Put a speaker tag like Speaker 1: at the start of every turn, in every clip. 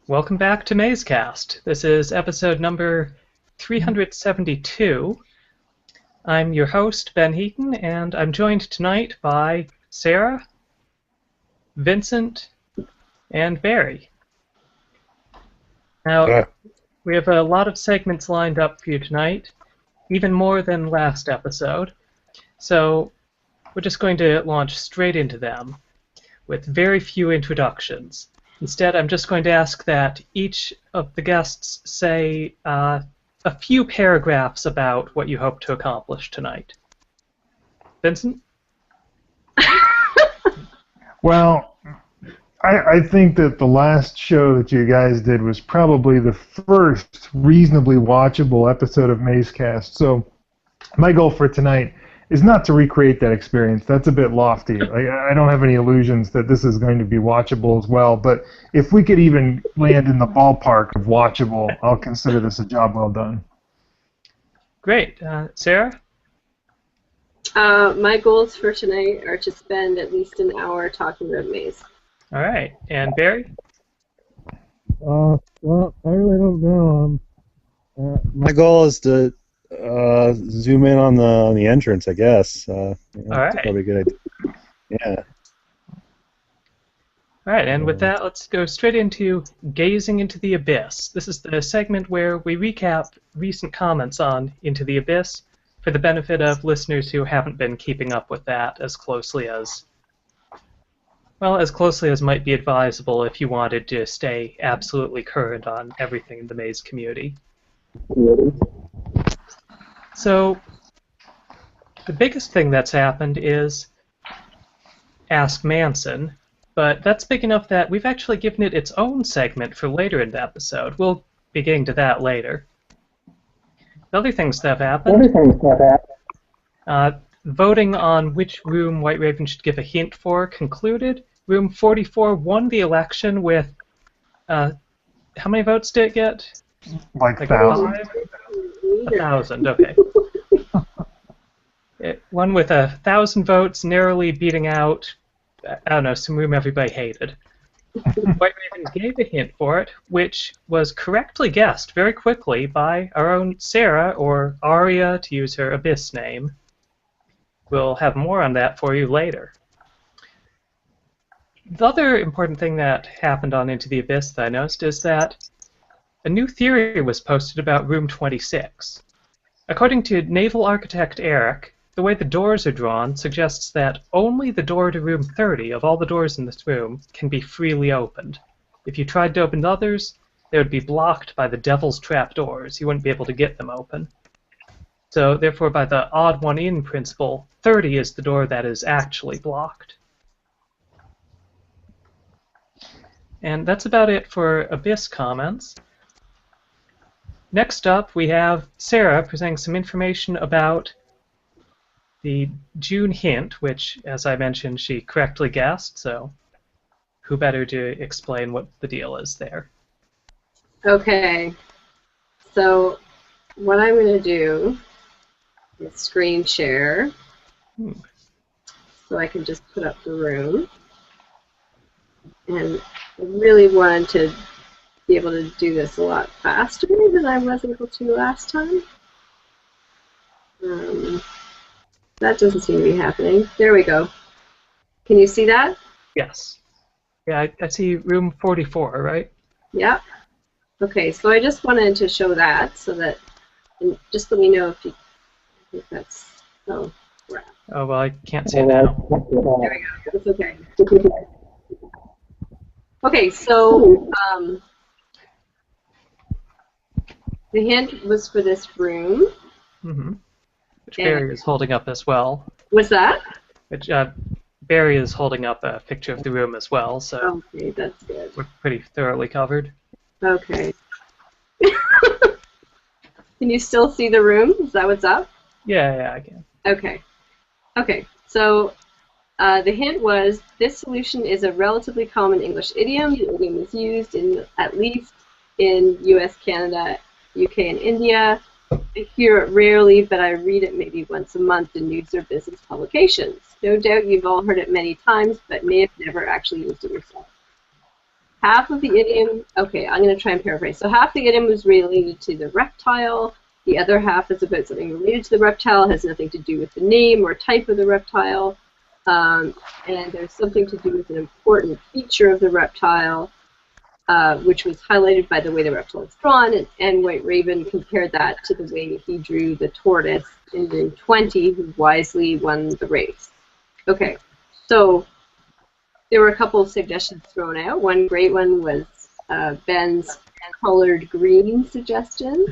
Speaker 1: Welcome back to Mazecast. This is episode number 372. I'm your host, Ben Heaton, and I'm joined tonight by Sarah, Vincent, and Barry. Now, we have a lot of segments lined up for you tonight, even more than last episode, so we're just going to launch straight into them with very few introductions. Instead, I'm just going to ask that each of the guests say a few paragraphs about what you hope to accomplish tonight. Vincent?
Speaker 2: Well, I think that the last show that you guys did was probably the first reasonably watchable episode of Mazecast. So my goal for tonight is not to recreate that experience. That's a bit lofty. I don't have any illusions that this is going to be watchable as well. But if we could even land in the ballpark of watchable, I'll consider this a job well done.
Speaker 1: Great. Sarah?
Speaker 3: My goals for tonight are to spend at least an hour talking about Maze.
Speaker 1: All right. And Barry?
Speaker 4: Well, I really don't know. My goal is to zoom in on the entrance, I guess.
Speaker 1: All right.
Speaker 4: That's probably a good idea. Yeah.
Speaker 1: All right, and with that, let's go straight into Gazing into the Abyss. This is the segment where we recap recent comments on Into the Abyss for the benefit of listeners who haven't been keeping up with that as closely as might be advisable if you wanted to stay absolutely current on everything in the Maze community. So, the biggest thing that's happened is Ask Manson, but that's big enough that we've actually given it its own segment for later in the episode. We'll be getting to that later. The other things that have happened, voting on which room White Raven should give a hint for concluded. Room 44 won the election with, how many votes did it get?
Speaker 2: Like 1,000.
Speaker 1: 1,000, okay. It won with 1,000 votes, narrowly beating out, I don't know, some room everybody hated. White Raven gave a hint for it, which was correctly guessed very quickly by our own Sarah, or Aria, to use her Abyss name. We'll have more on that for you later. The other important thing that happened on Into the Abyss that I noticed is that a new theory was posted about Room 26. According to naval architect Eric, the way the doors are drawn suggests that only the door to Room 30 of all the doors in this room can be freely opened. If you tried to open the others, they would be blocked by the Devil's Trap doors. You wouldn't be able to get them open. So, therefore, by the odd one in principle, 30 is the door that is actually blocked. And that's about it for Abyss comments. Next up, we have Sarah presenting some information about the June hint, which, as I mentioned, she correctly guessed, so who better to explain what the deal is there?
Speaker 3: Okay, so what I'm going to do is screen share so I can just put up the room. And I really wanted to be able to do this a lot faster than I was able to last time. That doesn't seem to be happening. There we go. Can you see that?
Speaker 1: Yes. Yeah, I see room 44, right?
Speaker 3: Yeah. Okay, so I just wanted to show that so that, and just let me know if you think that's, oh, crap.
Speaker 1: Oh, well, I can't see it now.
Speaker 3: There we go. It's okay. Okay, so the hint was for this room.
Speaker 1: Mm-hmm. Which Barry is holding up as well.
Speaker 3: What's that?
Speaker 1: Which Barry is holding up a picture of the room as well, so
Speaker 3: okay, that's good.
Speaker 1: We're pretty thoroughly covered.
Speaker 3: Okay. Can you still see the room? Is that what's up?
Speaker 1: Yeah, I can.
Speaker 3: Okay. Okay, so the hint was, this solution is a relatively common English idiom. The idiom is used at least in US, Canada, UK, and India. I hear it rarely, but I read it maybe once a month in news or business publications. No doubt you've all heard it many times, but may have never actually used it yourself. half of the idiom, okay, I'm going to try and paraphrase. So half the idiom was related to the reptile. The other half is about something related to the reptile, has nothing to do with the name or type of the reptile. And there's something to do with an important feature of the reptile, which was highlighted by the way the reptile is drawn, and White Raven compared that to the way he drew the tortoise in room 20, who wisely won the race. Okay, so there were a couple of suggestions thrown out. One great one was Ben's colored green suggestion.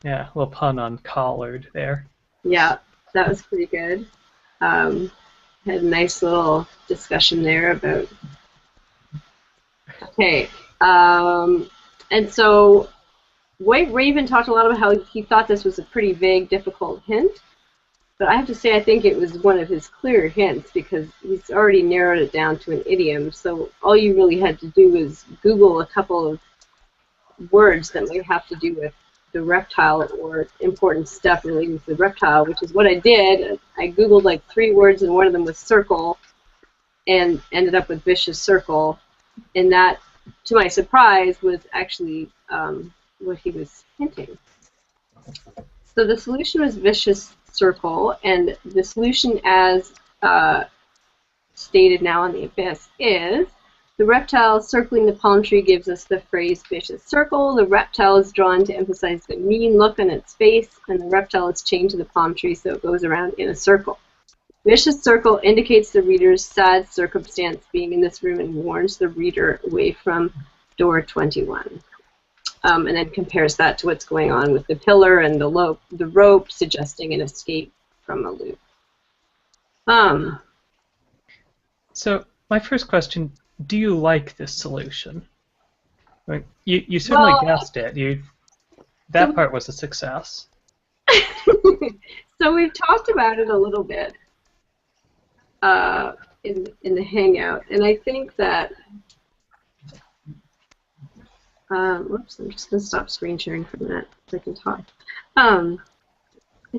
Speaker 1: Yeah, a little pun on collared there.
Speaker 3: Yeah, that was pretty good. Had a nice little discussion there about... Okay, and so White Raven talked a lot about how he thought this was a pretty vague, difficult hint. But I have to say I think it was one of his clearer hints because he's already narrowed it down to an idiom. So all you really had to do was Google a couple of words that might have to do with the reptile or important stuff relating to the reptile, which is what I did. I Googled like 3 words and one of them was circle and ended up with vicious circle. And that, to my surprise, was actually what he was hinting. So the solution was vicious circle, and the solution as stated now on the Abyss is the reptile circling the palm tree gives us the phrase vicious circle. The reptile is drawn to emphasize the mean look on its face, and the reptile is chained to the palm tree so it goes around in a circle. Vicious circle indicates the reader's sad circumstance being in this room and warns the reader away from door 21. And then compares that to what's going on with the pillar and the rope, suggesting an escape from a loop.
Speaker 1: So my first question, do you like this solution? I mean, you certainly guessed it. That part was a success.
Speaker 3: So we've talked about it a little bit in the Hangout, and I think that whoops, I'm just going to stop screen sharing for a minute so I can talk. I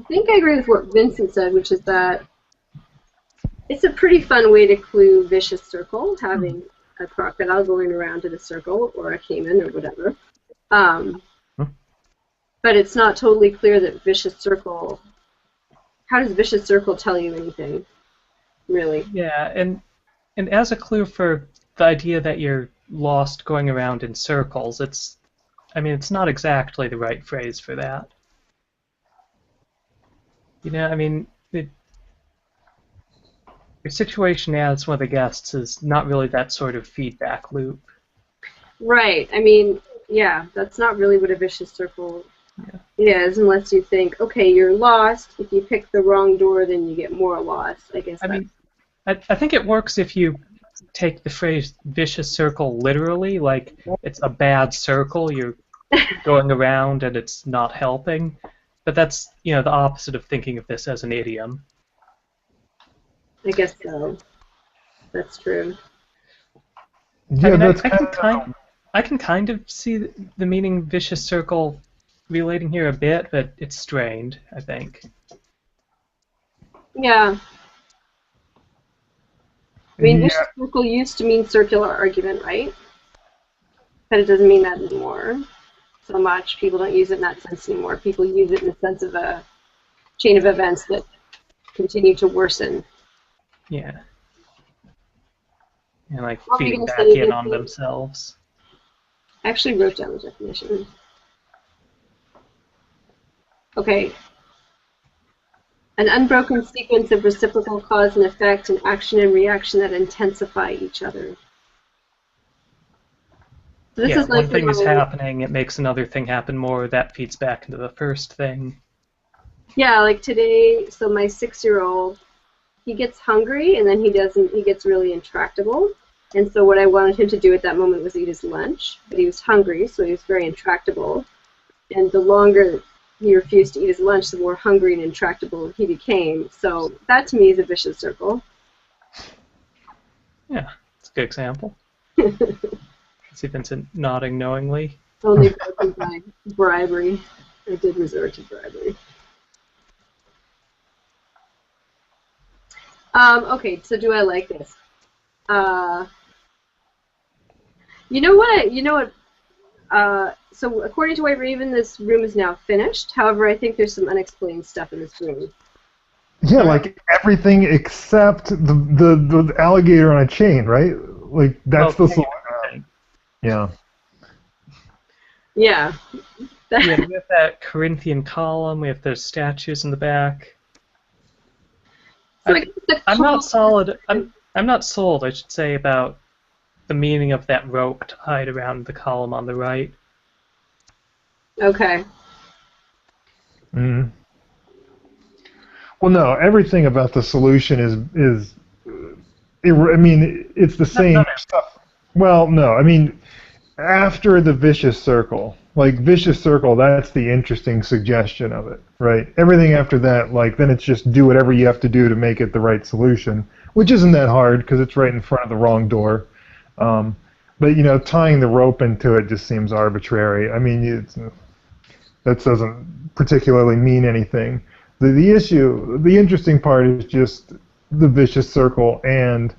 Speaker 3: think I agree with what Vincent said, which is that it's a pretty fun way to clue vicious circle, having a crocodile going around in a circle, or a caiman, or whatever. But it's not totally clear that vicious circle... How does vicious circle tell you anything, really?
Speaker 1: Yeah, and as a clue for the idea that you're lost going around in circles, it's not exactly the right phrase for that. You know, I mean, your situation as one of the guests is not really that sort of feedback loop.
Speaker 3: Right. I mean, yeah, that's not really what a vicious circle is, unless you think, okay, you're lost. If you pick the wrong door, then you get more lost. I guess.
Speaker 1: I think it works if you take the phrase vicious circle literally, like it's a bad circle, you're going around and it's not helping. But that's, the opposite of thinking of this as an idiom.
Speaker 3: I guess so. That's true.
Speaker 2: Yeah,
Speaker 1: I can kind of see the meaning vicious circle relating here a bit, but it's strained, I think.
Speaker 3: Yeah. I mean, vicious circle used to mean circular argument, right? But it doesn't mean that anymore so much. People don't use it in that sense anymore. People use it in the sense of a chain of events that continue to worsen.
Speaker 1: Yeah. And like feeding back in on themselves.
Speaker 3: I actually wrote down the definition. Okay. An unbroken sequence of reciprocal cause and effect and action and reaction that intensify each other. So this is like
Speaker 1: one thing is happening, it makes another thing happen more, that feeds back into the first thing.
Speaker 3: Yeah, like today, so my 6-year-old, he gets hungry and then he gets really intractable. And so what I wanted him to do at that moment was eat his lunch, but he was hungry, so he was very intractable. And the longer he refused to eat his lunch, the more hungry and intractable he became. So that to me is a vicious circle.
Speaker 1: Yeah, it's a good example. See Vincent nodding knowingly.
Speaker 3: Only broken by bribery. I did resort to bribery. Okay, so do I like this? You know what? So according to White Raven, this room is now finished. However, I think there's some unexplained stuff in this room.
Speaker 2: Yeah, like everything except the alligator on a chain, right? Like that's the solution. Yeah.
Speaker 3: Yeah.
Speaker 1: Yeah, we have that Corinthian column. We have those statues in the back.
Speaker 3: So I guess the
Speaker 1: I'm not solid.
Speaker 3: column-
Speaker 1: I'm not sold, I should say, about the meaning of that rope tied around the column on the right.
Speaker 3: Okay.
Speaker 2: Mm. Well, no, everything about the solution is. I mean, it's the same stuff. Well, no, I mean, after the vicious circle, like vicious circle, that's the interesting suggestion of it, right? Everything after that, like, then it's just do whatever you have to do to make it the right solution, which isn't that hard because it's right in front of the wrong door. But you know, tying the rope into it just seems arbitrary. I mean, that doesn't particularly mean anything. The interesting part is just the vicious circle, and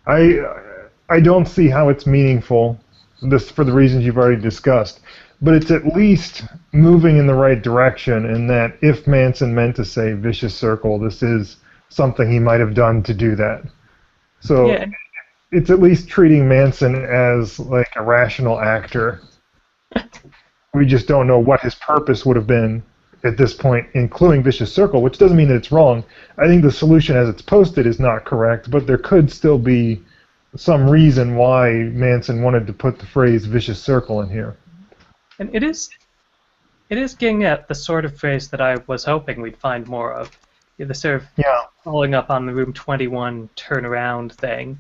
Speaker 2: I don't see how it's meaningful. This for the reasons you've already discussed, but it's at least moving in the right direction. In that, if Manson meant to say vicious circle, this is something he might have done to do that. So
Speaker 1: Yeah.
Speaker 2: it's at least treating Manson as like a rational actor. We just don't know what his purpose would have been at this point, including vicious circle, which doesn't mean that it's wrong. I think the solution as it's posted is not correct, but there could still be some reason why Manson wanted to put the phrase vicious circle in here.
Speaker 1: And it is getting at the sort of phrase that I was hoping we'd find more of. The sort of following up on the Room 21 turnaround thing.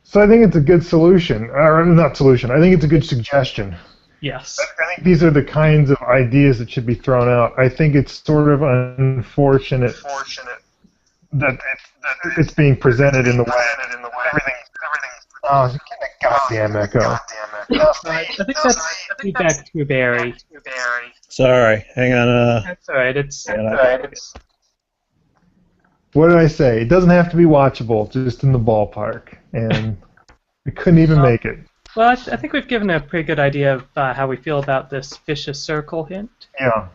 Speaker 2: So I think it's a good solution, or not solution, I think it's a good suggestion.
Speaker 1: Yes.
Speaker 2: I think these are the kinds of ideas that should be thrown out. I think it's sort of unfortunate that it's being presented in the way. Everything. Oh, get a goddamn echo.
Speaker 1: I think that's feedback to Barry.
Speaker 4: Sorry, hang on.
Speaker 1: That's all right. It's
Speaker 2: What did I say? It doesn't have to be watchable, just in the ballpark. And we couldn't even make it.
Speaker 1: well. I think we've given a pretty good idea of how we feel about this vicious circle hint.
Speaker 2: Yeah.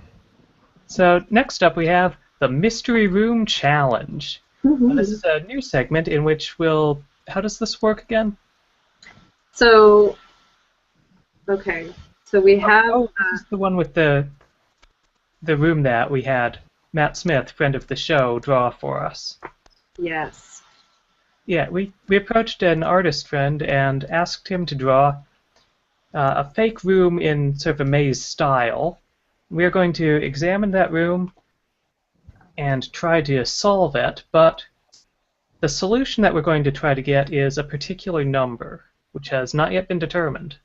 Speaker 1: So next up we have the Mystery Room Challenge. This is a new segment in which we'll. How does this work again?
Speaker 3: So, okay. So we have.
Speaker 1: This is the one with the room that we had Matt Smith, friend of the show, draw for us.
Speaker 3: Yes.
Speaker 1: Yeah, we approached an artist friend and asked him to draw a fake room in sort of a maze style. We are going to examine that room and try to solve it, but the solution that we're going to try to get is a particular number, which has not yet been determined.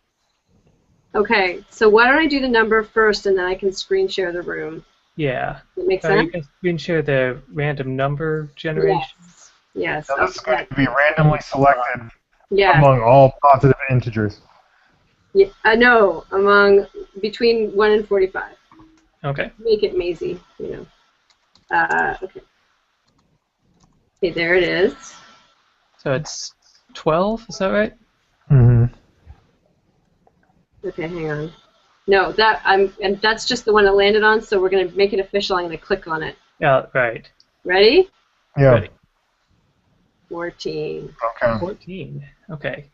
Speaker 3: Okay, so why don't I do the number first and then I can screen share the room?
Speaker 1: Yeah.
Speaker 3: Does that make
Speaker 1: You
Speaker 3: sense?
Speaker 1: can screen share the random number generation.
Speaker 3: Yes.
Speaker 2: So this is going to be randomly selected
Speaker 3: Yes.
Speaker 2: among all positive integers.
Speaker 3: Yeah, no, between 1 and 45.
Speaker 1: Okay.
Speaker 3: Make it mazy, you know. Okay. Okay, there it is.
Speaker 1: So it's 12, is that right?
Speaker 2: Mm-hmm.
Speaker 3: Okay, hang on. No, and that's just the one it landed on, so we're gonna make it official. I'm gonna click on it.
Speaker 1: Yeah, right.
Speaker 3: Ready?
Speaker 2: Yeah.
Speaker 1: Ready.
Speaker 3: 14.
Speaker 2: Okay.
Speaker 1: 14. Okay.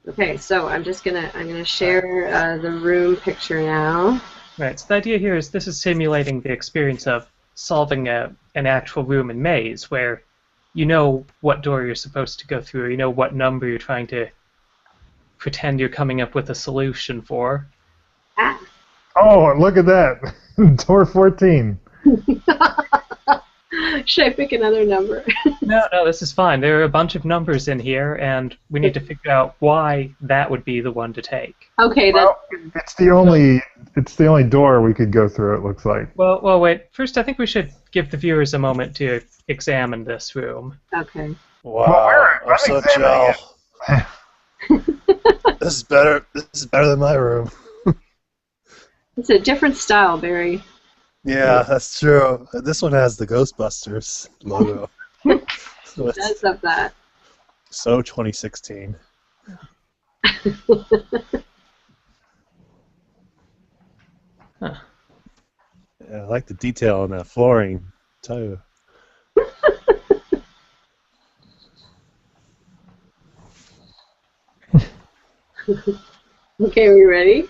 Speaker 3: Okay, so I'm gonna share the room picture now.
Speaker 1: Right, so the idea here is this is simulating the experience of solving an actual room in maze, where you know what door you're supposed to go through, you know what number you're trying to pretend you're coming up with a solution for.
Speaker 3: Ah.
Speaker 2: Oh, look at that. Door 14.
Speaker 3: Should I pick another number?
Speaker 1: No, this is fine. There are a bunch of numbers in here, and we need to figure out why that would be the one to take.
Speaker 3: Okay,
Speaker 2: Well, it's the only door we could go through, it looks like.
Speaker 1: Well, wait. First, I think we should give the viewers a moment to examine this room.
Speaker 3: okay.
Speaker 4: Wow,
Speaker 2: I'm
Speaker 4: I'm so
Speaker 2: examining
Speaker 4: jealous. This is better than my room.
Speaker 3: It's a different style, Barry.
Speaker 4: Yeah, that's true. This one has the Ghostbusters logo.
Speaker 3: Okay, It does have that.
Speaker 4: So 2016.
Speaker 1: Huh.
Speaker 4: Yeah, I like the detail on that flooring, too.
Speaker 3: Okay, are you ready?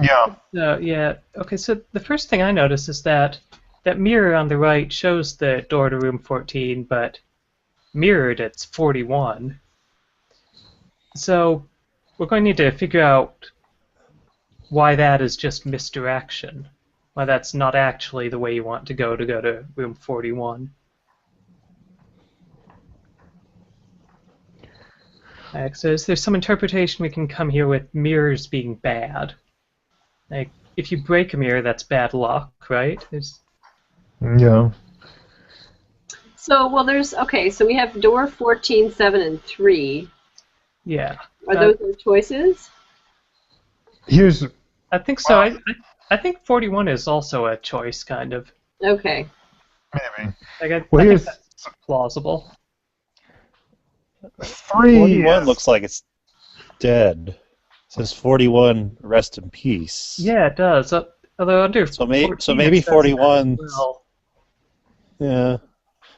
Speaker 2: Yeah.
Speaker 1: Yeah. Okay, so the first thing I notice is that that mirror on the right shows the door to room 14, but mirrored it's 41. So we're going to need to figure out why that is just misdirection. Why that's not actually the way you want to go to room 41. So is there some interpretation we can come here with mirrors being bad? Like, if you break a mirror, that's bad luck, right?
Speaker 2: Yeah.
Speaker 3: So, well, so we have door 14, 7, and 3.
Speaker 1: Yeah.
Speaker 3: Are those our choices?
Speaker 2: Here's
Speaker 1: I think so. I think 41 is also a choice, kind of.
Speaker 3: Okay.
Speaker 2: maybe.
Speaker 1: Like, I
Speaker 2: Well,
Speaker 1: think
Speaker 2: here's
Speaker 1: that's plausible.
Speaker 2: 3.
Speaker 4: 41
Speaker 2: is-
Speaker 4: looks like it's dead. It says 41, rest in peace.
Speaker 1: Yeah, it does. Although under
Speaker 4: So
Speaker 1: 14
Speaker 4: maybe
Speaker 1: it says that
Speaker 4: 41.
Speaker 1: as well.
Speaker 4: Yeah.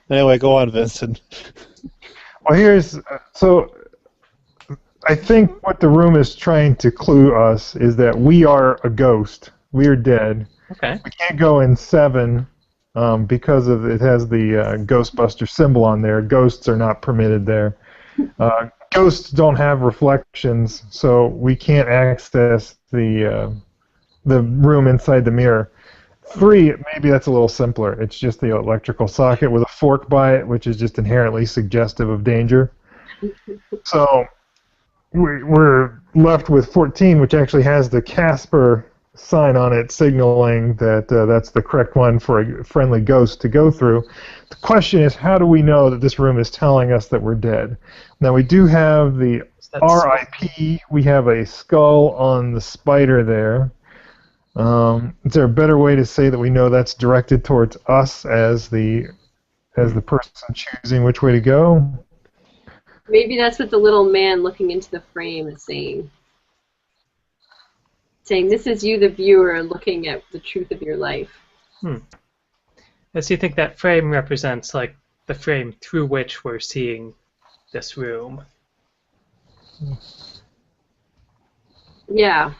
Speaker 4: Anyway, go on, Vincent.
Speaker 2: Well, here's so. I think what the room is trying to clue us is that we are a ghost. We are dead.
Speaker 1: Okay.
Speaker 2: We can't go in 7 because of it has the Ghostbuster symbol on there. Ghosts are not permitted there. Ghosts don't have reflections, so we can't access the room inside the mirror. 3, maybe that's a little simpler. It's just the electrical socket with a fork by it, which is just inherently suggestive of danger. So we're left with 14, which actually has the Casper sign on it signaling that that's the correct one for a friendly ghost to go through. The question is, how do we know that this room is telling us that we're dead? Now, we do have the RIP. We have a skull on the spider there. Is there a better way to say that we know that's directed towards us as the person choosing which way to go?
Speaker 3: Maybe that's what the little man looking into the frame is saying. Saying, this is you, the viewer, looking at the truth of your life.
Speaker 1: So you think that frame represents, like, the frame through which we're seeing this room?
Speaker 3: Yeah.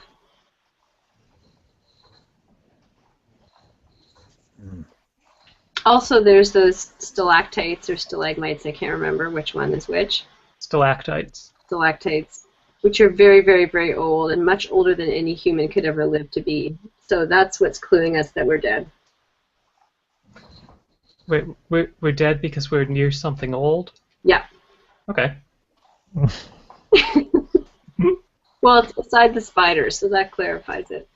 Speaker 3: Also, there's those stalactites or stalagmites, I can't remember which one is which.
Speaker 1: Stalactites.
Speaker 3: Stalactites, which are very, very, very old and much older than any human could ever live to be. So that's what's cluing us that we're dead.
Speaker 1: Wait, we're dead because we're near something old?
Speaker 3: Yeah.
Speaker 1: Okay.
Speaker 3: Well, it's beside the spider, so that clarifies it.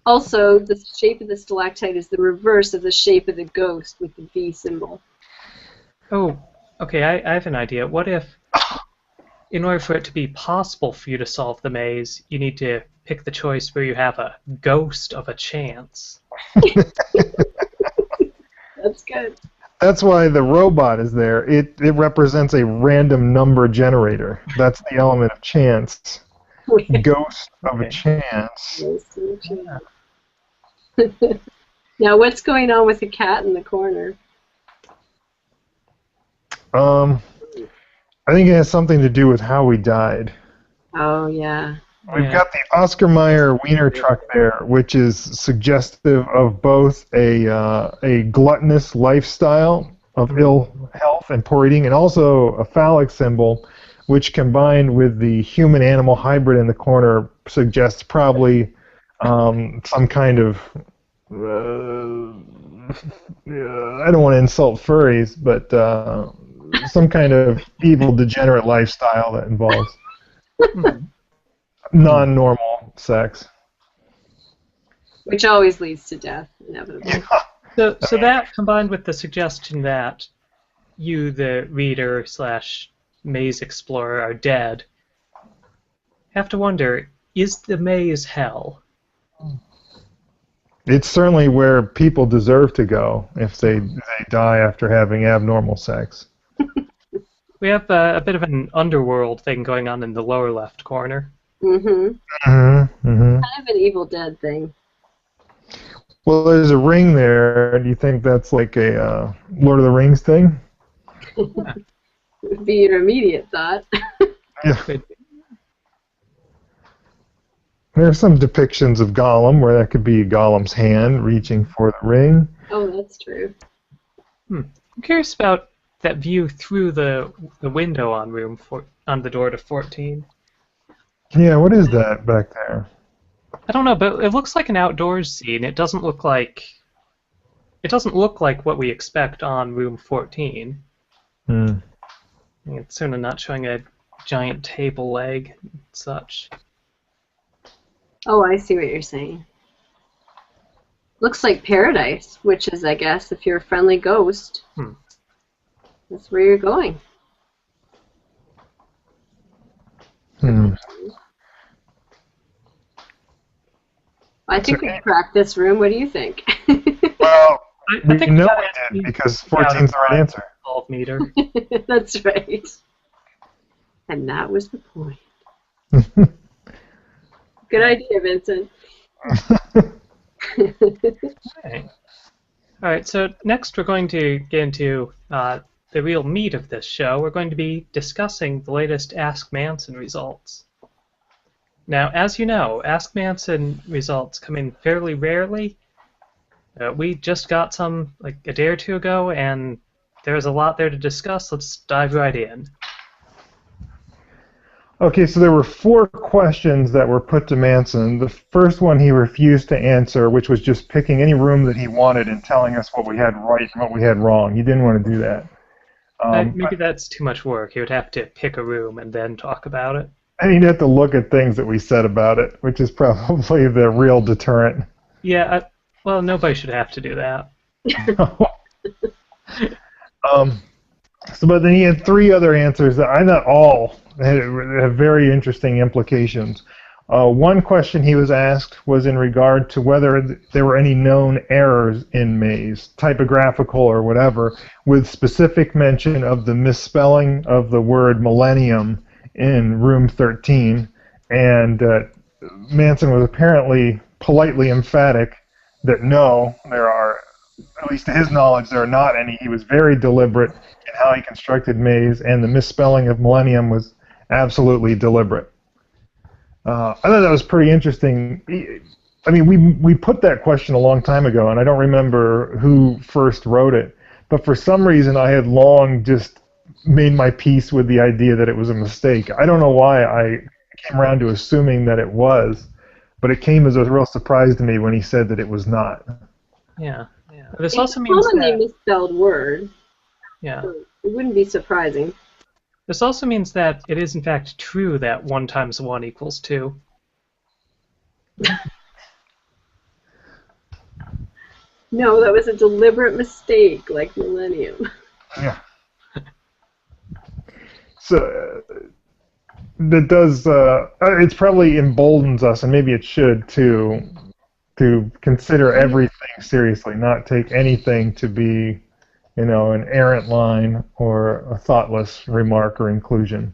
Speaker 3: Also, the shape of the stalactite is the reverse of the shape of the ghost with the V symbol.
Speaker 1: Oh, okay, I have an idea. What if, in order for it to be possible for you to solve the maze, you need to pick the choice where you have a ghost of a chance?
Speaker 3: That's good.
Speaker 2: That's why the robot is there. It represents a random number generator. That's the element of chance. Ghost of a chance.
Speaker 3: Now, what's going on with the cat in the corner?
Speaker 2: I think it has something to do with how we died.
Speaker 3: Oh, yeah.
Speaker 2: We've got the Oscar Mayer wiener truck there, which is suggestive of both a gluttonous lifestyle of ill health and poor eating, and also a phallic symbol, which combined with the human-animal hybrid in the corner suggests probably some kind of I don't want to insult furries, but some kind of evil, degenerate lifestyle that involves non-normal sex.
Speaker 3: Which always leads to death, inevitably.
Speaker 1: So that, combined with the suggestion that you, the reader slash maze explorer, are dead, have to wonder, is the maze hell?
Speaker 2: It's certainly where people deserve to go if they die after having abnormal sex.
Speaker 1: We have a bit of an underworld thing going on in the lower left corner.
Speaker 3: Mm-hmm.
Speaker 2: Mm-hmm. Mm-hmm.
Speaker 3: Kind of an Evil Dead thing.
Speaker 2: Well, there's a ring there. Do you think that's like a Lord of the Rings thing?
Speaker 3: Would be your immediate thought.
Speaker 2: Yeah.
Speaker 1: But,
Speaker 2: There are some depictions of Gollum where that could be Gollum's hand reaching for the ring.
Speaker 3: Oh, that's true.
Speaker 1: I'm curious about that view through the window on on the door to 14.
Speaker 2: Yeah, what is that back there?
Speaker 1: I don't know, but it looks like an outdoors scene. It doesn't look like what we expect on room 14.
Speaker 2: Hmm.
Speaker 1: It's certainly not showing a giant table leg and such.
Speaker 3: Oh, I see what you're saying. Looks like paradise, which is, I guess, if you're a friendly ghost, that's where you're going.
Speaker 2: Hmm.
Speaker 3: I think we cracked this room. What do you think?
Speaker 2: Well,
Speaker 1: I
Speaker 2: we
Speaker 1: think
Speaker 2: know
Speaker 1: gotta
Speaker 2: we did because
Speaker 1: figure out
Speaker 2: 14 is the right answer.
Speaker 1: Solve meter.
Speaker 3: That's right. And that was the point. Good idea, Vincent.
Speaker 1: Okay. All right, so next we're going to get into the real meat of this show. We're going to be discussing the latest Ask Manson results. Now, as you know, Ask Manson results come in fairly rarely. We just got some like a day or two ago, and there's a lot there to discuss. Let's dive right in.
Speaker 2: Okay, so there were 4 questions that were put to Manson. The first one he refused to answer, which was just picking any room that he wanted and telling us what we had right and what we had wrong. He didn't want to do that.
Speaker 1: Maybe that's too much work. He would have to pick a room and then talk about it.
Speaker 2: And he'd have to look at things that we said about it, which is probably the real deterrent.
Speaker 1: Yeah, well, nobody should have to do that.
Speaker 2: But then he had 3 other answers that I thought all have very interesting implications. One question he was asked was in regard to whether there were any known errors in Maze, typographical or whatever, with specific mention of the misspelling of the word millennium in room 13. And Manson was apparently politely emphatic that no, there are, at least to his knowledge, there are not any. He was very deliberate in how he constructed Maze, and the misspelling of millennium was absolutely deliberate. I thought that was pretty interesting. I mean, we put that question a long time ago, and I don't remember who first wrote it, but for some reason I had long just made my peace with the idea that it was a mistake. I don't know why I came around to assuming that it was, but it came as a real surprise to me when he said that it was not.
Speaker 1: Yeah. This
Speaker 3: It's
Speaker 1: also
Speaker 3: a
Speaker 1: means
Speaker 3: commonly
Speaker 1: that
Speaker 3: misspelled word.
Speaker 1: yeah.
Speaker 3: So it wouldn't be surprising.
Speaker 1: This also means that it is in fact true that 1 times 1 equals 2.
Speaker 3: No, that was a deliberate mistake, like millennium.
Speaker 2: Yeah. So that does. It probably emboldens us, and maybe it should too, to consider everything seriously, not take anything to be, an errant line or a thoughtless remark or inclusion.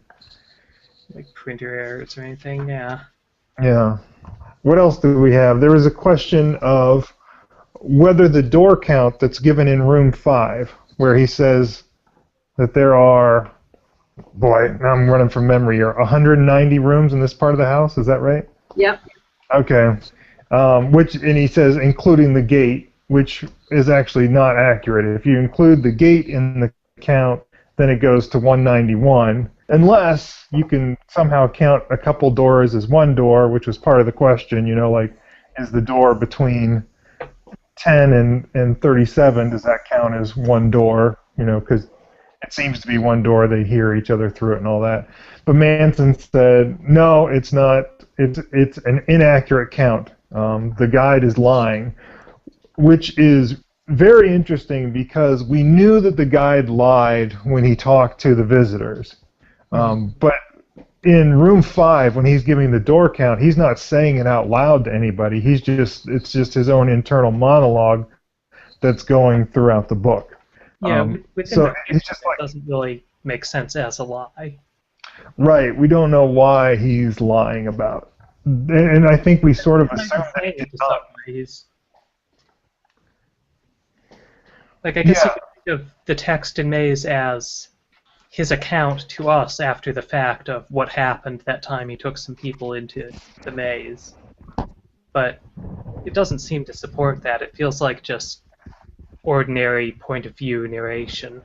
Speaker 1: Like printer errors or anything, yeah.
Speaker 2: Yeah. What else do we have? There was a question of whether the door count that's given in room 5, where he says that there are, boy, now I'm running from memory here, 190 rooms in this part of the house, is that right?
Speaker 3: Yep.
Speaker 2: Okay. And he says including the gate, which is actually not accurate. If you include the gate in the count, then it goes to 191, unless you can somehow count a couple doors as one door, which was part of the question, like, is the door between 10 and 37, does that count as one door, because it seems to be one door, they hear each other through it and all that. But Manson said, no, it's not, it's an inaccurate count. The guide is lying, which is very interesting because we knew that the guide lied when he talked to the visitors. But in room 5, when he's giving the door count, he's not saying it out loud to anybody. It's just his own internal monologue that's going throughout the book.
Speaker 1: Yeah, within
Speaker 2: so
Speaker 1: the
Speaker 2: it's just
Speaker 1: it doesn't really make sense as a lie.
Speaker 2: Right. We don't know why he's lying about. And I think we sort of
Speaker 1: Maybe
Speaker 2: assume that he
Speaker 1: saying
Speaker 2: did
Speaker 1: it to
Speaker 2: not.
Speaker 1: some ways. Like, I guess you
Speaker 2: Yeah.
Speaker 1: could think of the text in Maze as his account to us after the fact of what happened that time he took some people into the maze. But it doesn't seem to support that. It feels like just ordinary point of view narration.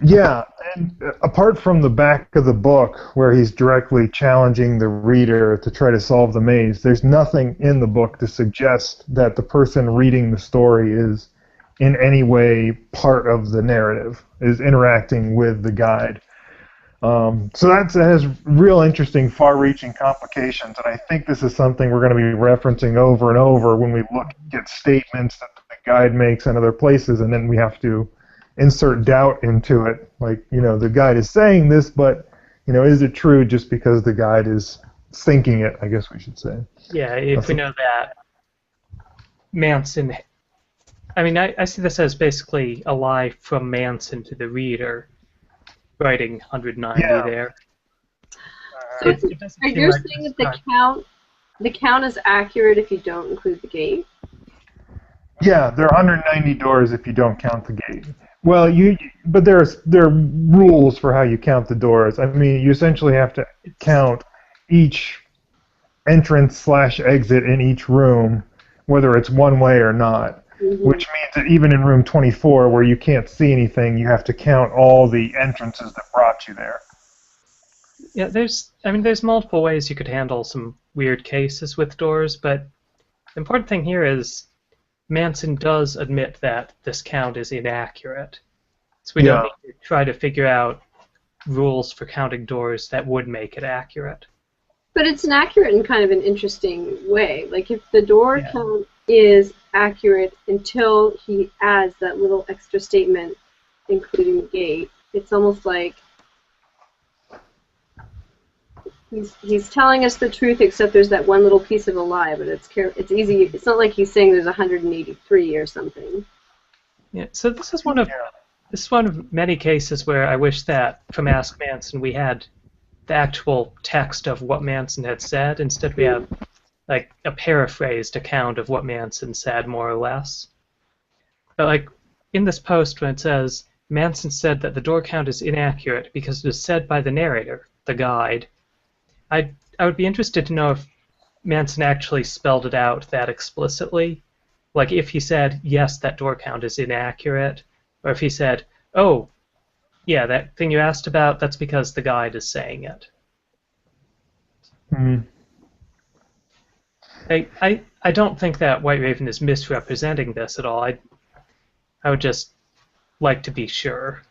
Speaker 2: Yeah, and apart from the back of the book where he's directly challenging the reader to try to solve the maze, there's nothing in the book to suggest that the person reading the story is in any way part of the narrative, is interacting with the guide. So that has real interesting, far-reaching complications, and I think this is something we're going to be referencing over and over when we look at statements that the guide makes in other places, and then we have to insert doubt into it. Like, the guide is saying this, but, is it true just because the guide is thinking it, I guess we should say.
Speaker 1: Yeah, if we know that Manson... I mean, I see this as basically a lie from Manson to the reader, writing 190 there.
Speaker 3: So
Speaker 1: It doesn't
Speaker 3: are
Speaker 1: seem
Speaker 3: you
Speaker 1: like
Speaker 3: saying
Speaker 1: this
Speaker 3: that
Speaker 1: time.
Speaker 3: the count is accurate if you don't include the gate?
Speaker 2: Yeah, there are 190 doors if you don't count the gate. Well, but there are rules for how you count the doors. I mean, you essentially have to count each entrance/exit in each room, whether it's one way or not.
Speaker 3: Mm-hmm.
Speaker 2: Which means that even in room 24, where you can't see anything, you have to count all the entrances that brought you there.
Speaker 1: Yeah, there's multiple ways you could handle some weird cases with doors, but the important thing here is Manson does admit that this count is inaccurate. So we don't need to try to figure out rules for counting doors that would make it accurate.
Speaker 3: But it's inaccurate in kind of an interesting way. Like, if the door count is accurate until he adds that little extra statement, including the gate, it's almost like he's telling us the truth, except there's that one little piece of a lie. But it's easy. It's not like he's saying there's 183 or something.
Speaker 1: Yeah. So this is one of many cases where I wish that from Ask Manson we had the actual text of what Manson had said. Instead, we have like a paraphrased account of what Manson said, more or less. But like in this post, when it says Manson said that the door count is inaccurate because it is said by the narrator, the guide, I would be interested to know if Manson actually spelled it out that explicitly. Like if he said, yes, that door count is inaccurate, or if he said, oh, yeah, that thing you asked about, that's because the guide is saying it.
Speaker 2: Mm-hmm.
Speaker 1: I don't think that White Raven is misrepresenting this at all. I would just like to be sure.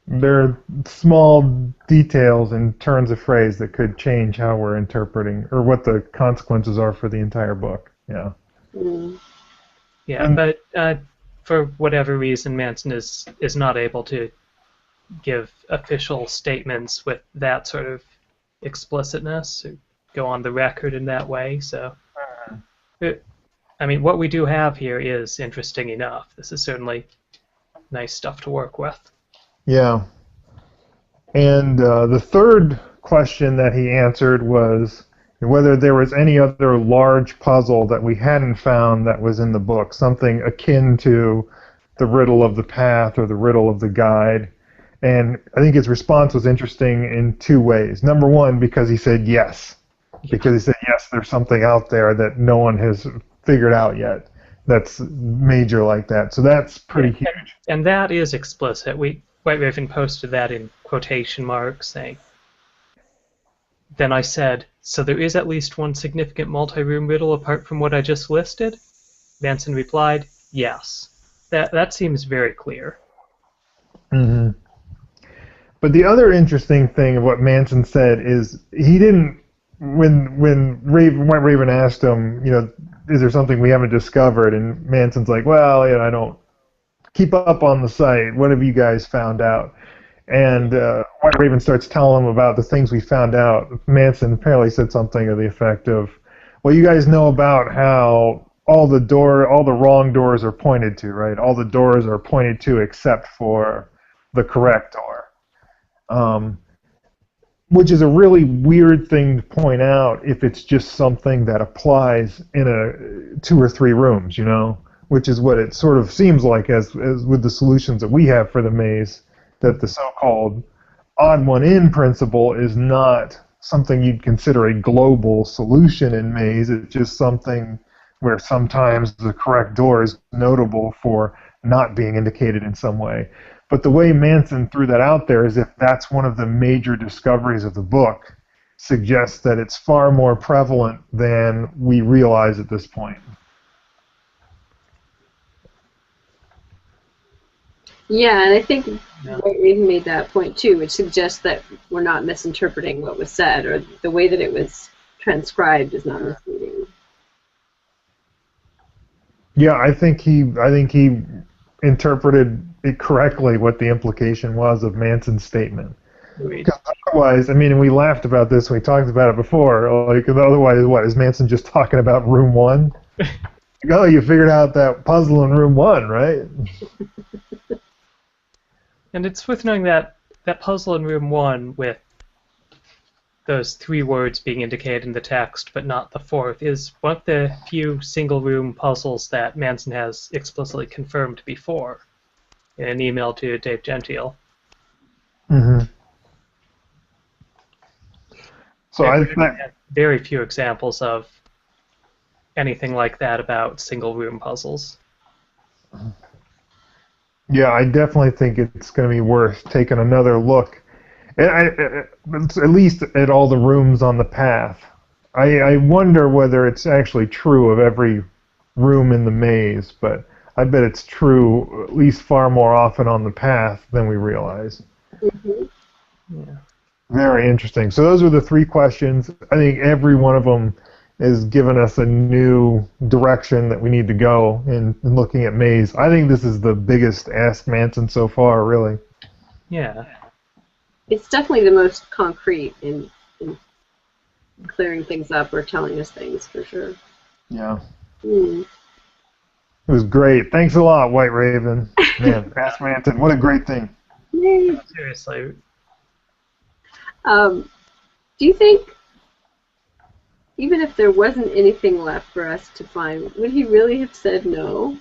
Speaker 2: There are small details and turns of phrase that could change how we're interpreting, or what the consequences are for the entire book. Yeah.
Speaker 3: Mm.
Speaker 1: Yeah, but for whatever reason, Manson is not able to give official statements with that sort of explicitness, or go on the record in that way. So, I mean, what we do have here is interesting enough. This is certainly nice stuff to work with.
Speaker 2: Yeah. And the third question that he answered was whether there was any other large puzzle that we hadn't found that was in the book, something akin to the riddle of the path or the riddle of the guide. And I think his response was interesting in two ways. Number one, because he said yes. Because he said, yes, there's something out there that no one has figured out yet that's major like that. So that's pretty huge.
Speaker 1: And that is explicit. White Raven posted that in quotation marks, saying, then I said, so there is at least one significant multi-room riddle apart from what I just listed? Manson replied, yes. That seems very clear.
Speaker 2: Mm-hmm. But the other interesting thing of what Manson said is he didn't, when White Raven asked him, is there something we haven't discovered? And Manson's like, well, I don't keep up on the site. What have you guys found out? And White Raven starts telling him about the things we found out. Manson apparently said something to the effect of, well, you guys know about how all the wrong doors are pointed to, right? All the doors are pointed to except for the correct door. Which is a really weird thing to point out if it's just something that applies in 2 or 3 rooms, which is what it sort of seems like as with the solutions that we have for the maze, that the so-called odd one in principle is not something you'd consider a global solution in maze. It's just something where sometimes the correct door is notable for not being indicated in some way. But the way Manson threw that out there is if that's one of the major discoveries of the book, suggests that it's far more prevalent than we realize at this point.
Speaker 3: Yeah, and I think White Raven made that point too, which suggests that we're not misinterpreting what was said, or the way that it was transcribed is not misleading.
Speaker 2: Yeah, I think he interpreted it correctly what the implication was of Manson's statement. Because otherwise, and we laughed about this when we talked about it before. Like, otherwise, what is Manson just talking about room 1? Oh, you figured out that puzzle in room 1, right?
Speaker 1: And it's worth knowing that that puzzle in room 1 with those 3 words being indicated in the text, but not the 4th, is one of the few single-room puzzles that Manson has explicitly confirmed before in an email to Dave Gentile.
Speaker 2: Mm-hmm. So I
Speaker 1: had very few examples of anything like that about single-room puzzles.
Speaker 2: Yeah, I definitely think it's going to be worth taking another look, at least at all the rooms on the path. I wonder whether it's actually true of every room in the maze, but I bet it's true at least far more often on the path than we realize.
Speaker 3: Mm-hmm.
Speaker 1: Yeah.
Speaker 2: Very interesting. So those are the 3 questions. I think every one of them has given us a new direction that we need to go in looking at maze. I think this is the biggest Ask Manson so far, really.
Speaker 1: Yeah.
Speaker 3: It's definitely the most concrete in clearing things up or telling us things, for sure.
Speaker 2: Yeah.
Speaker 3: Mm.
Speaker 2: It was great. Thanks a lot, White Raven. Man, Ask Manson, what a great thing.
Speaker 3: Yay.
Speaker 1: Seriously.
Speaker 3: Do you think, even if there wasn't anything left for us to find, would he really have said no?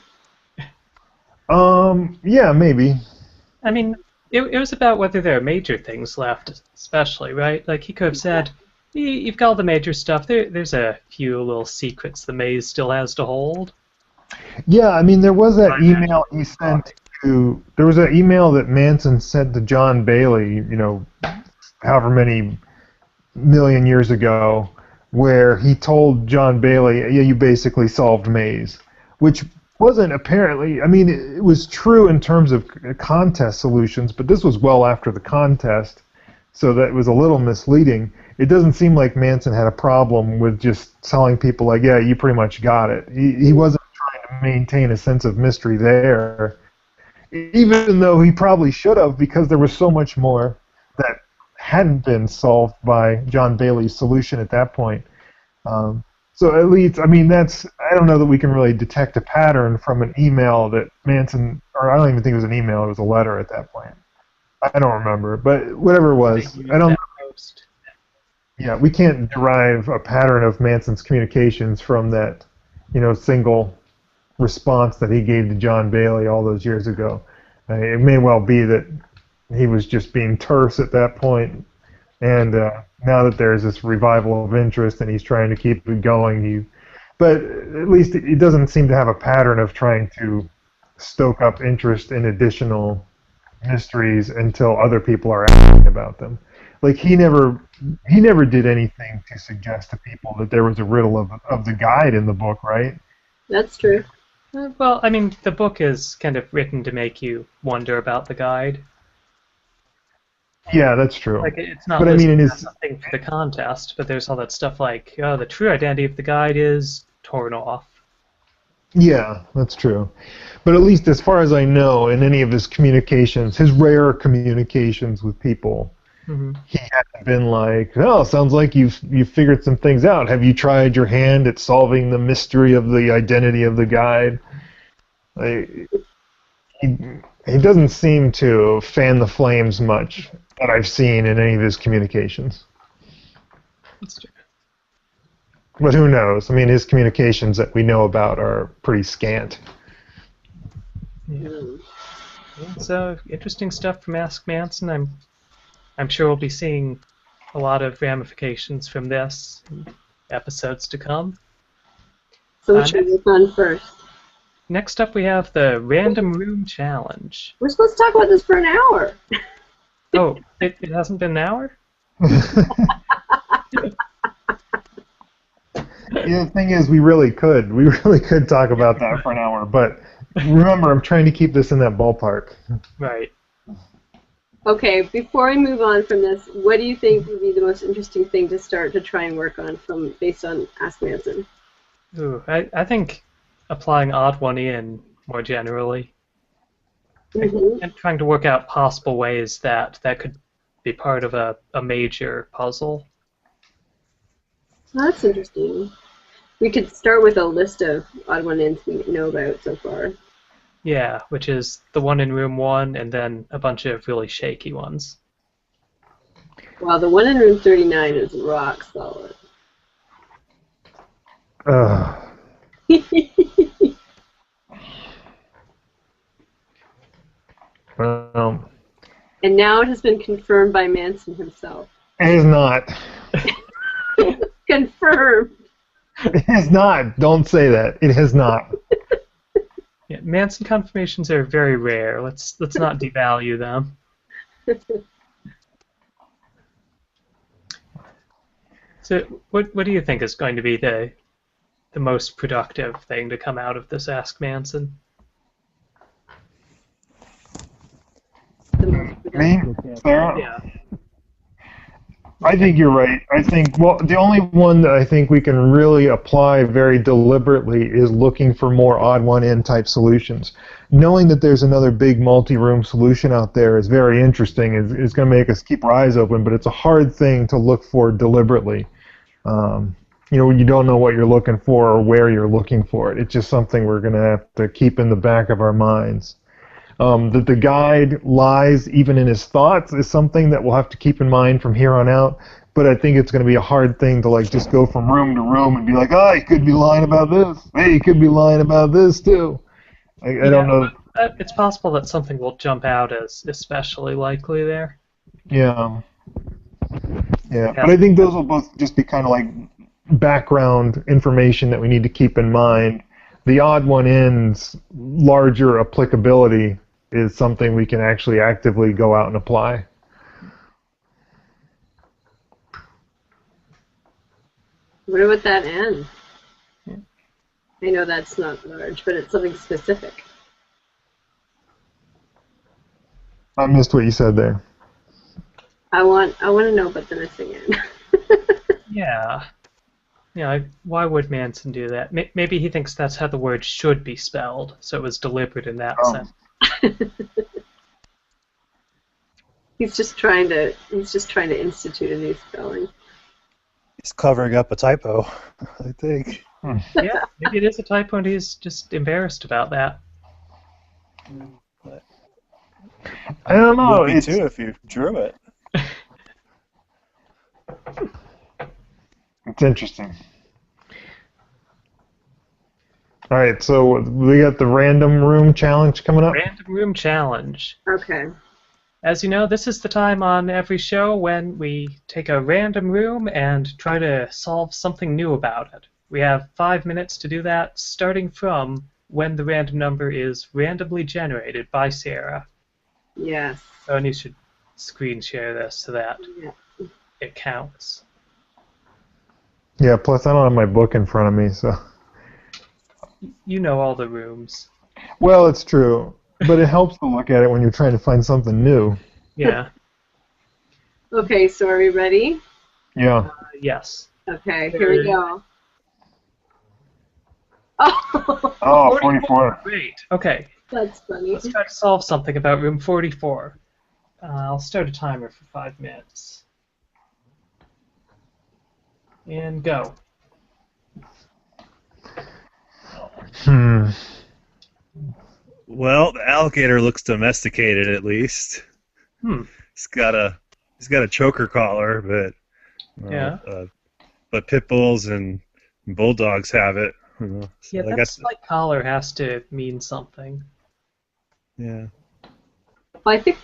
Speaker 2: Yeah, maybe.
Speaker 1: I mean, it was about whether there are major things left, especially, right? Like, he could have said, you've got all the major stuff. There's a few little secrets the maze still has to hold.
Speaker 2: Yeah, there was that email he sent to... There was an email that Manson sent to John Bailey, however many million years ago, where he told John Bailey, yeah, you basically solved maze, which wasn't apparently... it was true in terms of contest solutions, but this was well after the contest, so that was a little misleading. It doesn't seem like Manson had a problem with just telling people, like, yeah, you pretty much got it. He wasn't trying to maintain a sense of mystery there, even though he probably should have, because there was so much more that hadn't been solved by John Bailey's solution at that point. So at least, I don't know that we can really detect a pattern from an email that Manson, or I don't even think it was an email, it was a letter at that point. I don't remember, but whatever it was, I don't know. Yeah, we can't derive a pattern of Manson's communications from that, single response that he gave to John Bailey all those years ago. It may well be that he was just being terse at that point, and now that there's this revival of interest and he's trying to keep it going, but at least he doesn't seem to have a pattern of trying to stoke up interest in additional mysteries until other people are asking about them. Like, he never did anything to suggest to people that there was a riddle of the guide in the book, right?
Speaker 3: That's true.
Speaker 1: Well, the book is kind of written to make you wonder about the guide.
Speaker 2: Yeah, that's true.
Speaker 1: Like, it's not
Speaker 2: but
Speaker 1: something for the contest, but there's all that stuff like, the true identity of the guide is torn off.
Speaker 2: Yeah, that's true. But at least as far as I know, in any of his communications, his rare communications with people, He hadn't been like, oh, sounds like you've figured some things out. Have you tried your hand at solving the mystery of the identity of the guide? Like, he doesn't seem to fan the flames much that I've seen in any of his communications.
Speaker 1: That's true.
Speaker 2: But who knows? I mean, his communications that we know about are pretty scant.
Speaker 1: Yeah. So interesting stuff from Ask Manson. I'm sure we'll be seeing a lot of ramifications from this in episodes to come.
Speaker 3: So which one is on first?
Speaker 1: Next up, we have the Random Room Challenge.
Speaker 3: We're supposed to talk about this for an hour.
Speaker 1: Oh, it hasn't been an hour?
Speaker 2: Yeah, the thing is, we really could talk about that for an hour, but remember, I'm trying to keep this in that ballpark.
Speaker 1: Right.
Speaker 3: Okay, before I move on from this, what do you think would be the most interesting thing to start to try and work on based on Ask Manson?
Speaker 1: Ooh, I think applying odd one in more generally. And trying to work out possible ways that could be part of a major puzzle.
Speaker 3: Well, that's interesting. We could start with a list of odd one ins we know about so far.
Speaker 1: Yeah, which is the one in room 1 and then a bunch of really shaky ones.
Speaker 3: Well, the one in room 39 is rock solid.
Speaker 2: Well,
Speaker 3: And now it has been confirmed by Manson himself.
Speaker 2: it is not.
Speaker 3: Confirmed.
Speaker 2: It has not. Don't say that. It has not.
Speaker 1: Yeah, Manson confirmations are very rare. Let's not devalue them. So, what do you think is going to be the most productive thing to come out of this Ask Manson?
Speaker 3: The most
Speaker 2: Me?
Speaker 3: productive.
Speaker 2: Sarah?
Speaker 1: Yeah.
Speaker 2: I think you're right. I think, well, the only one that I think we can really apply very deliberately is looking for more odd one in type solutions. Knowing that there's another big multi-room solution out there is very interesting. It's going to make us keep our eyes open, but it's a hard thing to look for deliberately. You know, when you don't know what you're looking for or where you're looking for it. It's just something we're going to have to keep in the back of our minds. That the guide lies even in his thoughts is something that we'll have to keep in mind from here on out. But I think it's going to be a hard thing to like just go from room to room and be like, oh, he could be lying about this. Hey, he could be lying about this too. I don't know.
Speaker 1: It's possible that something will jump out as especially likely there.
Speaker 2: Yeah. Yeah. But I think those will both just be kind of like background information that we need to keep in mind. The odd one in's larger applicability is something we can actually actively go out and apply.
Speaker 3: What about that end? I know that's not large, but it's something specific.
Speaker 2: I missed what you said there.
Speaker 3: I want to know about the missing end.
Speaker 1: Yeah. Yeah, why would Manson do that? Maybe he thinks that's how the word should be spelled, so it was deliberate in that sense.
Speaker 3: He's just trying to institute a new spelling.
Speaker 4: He's covering up a typo, I think.
Speaker 1: Yeah, maybe it is a typo and he's just embarrassed about that.
Speaker 2: I don't know.
Speaker 4: Would be too if you drew it.
Speaker 2: It's interesting. All right, so we got the random room challenge coming up.
Speaker 1: Random room challenge.
Speaker 3: Okay.
Speaker 1: As you know, this is the time on every show when we take a random room and try to solve something new about it. We have 5 minutes to do that, starting from when the random number is randomly generated by Sarah.
Speaker 3: Yes.
Speaker 1: Oh, and you should screen share this so that it counts.
Speaker 2: Yeah, plus I don't have my book in front of me, so.
Speaker 1: You know all the rooms.
Speaker 2: Well, it's true, but it helps to look at it when you're trying to find something new.
Speaker 1: Yeah.
Speaker 3: Okay, so are we ready?
Speaker 2: Yeah.
Speaker 1: Yes.
Speaker 3: Okay, here we go. Oh,
Speaker 2: Oh, 44.
Speaker 1: Great. Okay.
Speaker 3: that's funny.
Speaker 1: Let's try to solve something about room 44. I'll start a timer for 5 minutes. And go.
Speaker 2: Hmm.
Speaker 4: Well, the alligator looks domesticated at least.
Speaker 1: Hmm.
Speaker 4: He's got a choker collar, but
Speaker 1: Yeah.
Speaker 4: but pit bulls and bulldogs have it. So
Speaker 1: Yeah,
Speaker 4: I
Speaker 1: that
Speaker 4: guess
Speaker 1: slight collar has to mean something.
Speaker 4: yeah.
Speaker 3: Well, I